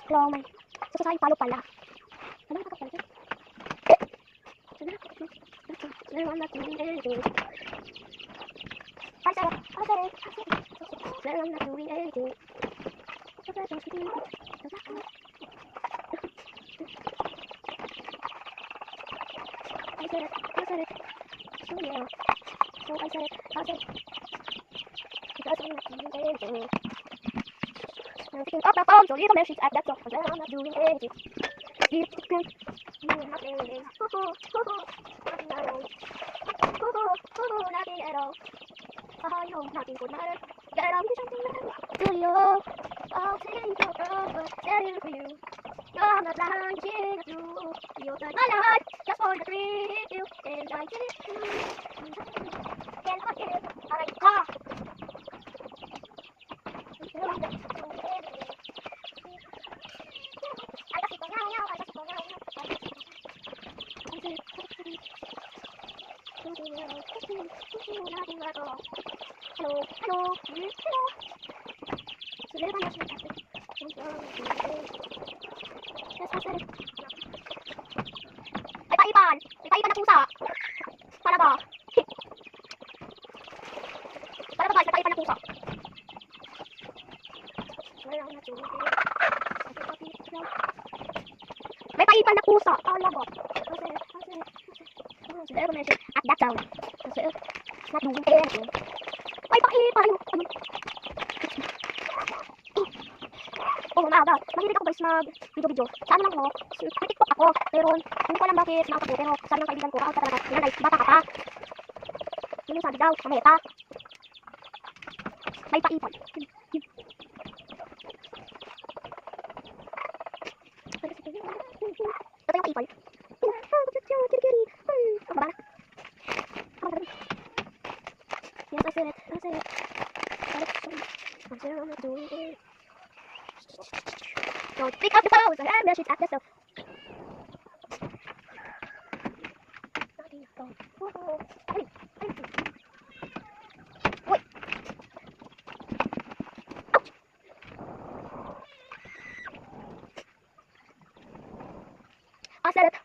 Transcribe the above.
Hello, may sasasayang palo pala. Ano na pala? I'm not doing anything. I said it. I'm not doing anything. I said it. So yeah. So I said it. Because I'm not doing anything. I'm picking up my phone, so leave a message at that top. I said I'm not doing anything. Nothing at all. I know nothing would matter. That I'll do something better. To you, I'll take your love, but that is for you. I'm not lying to you. You'll turn my life just for the thrill. And I did it too. And I did it. Hello. May paipan na pusa. Para ba? Para ba guys, may paipan na pusa. May paipan na pusa. Talaga. At that sound. Not doing anything. May paipan. Oh mga ba, mahilig ako guys mag-video. Saan lang ako? May TikTok ako. Pero hindi ko alam bakit nakakabo. Pero sabi ng kaibigan ko, ka talaga. Yan guys, bata ka pa. Yun yung sabi daw, mameta. May paipan. Ito yung paipan. Ang baba na. Yes, I said it. I'm not doing it. Don't pick up the phone, so I message at the stove. I said it.